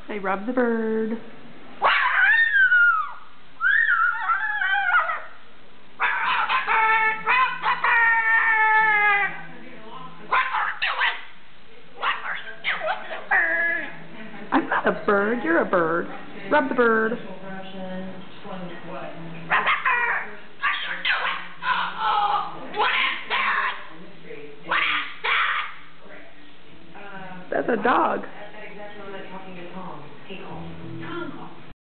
Say, rub the bird. I'm not a bird. You're a bird. Rub the bird. Rub the bird. What are you doing? What is that? What is that? That's a dog.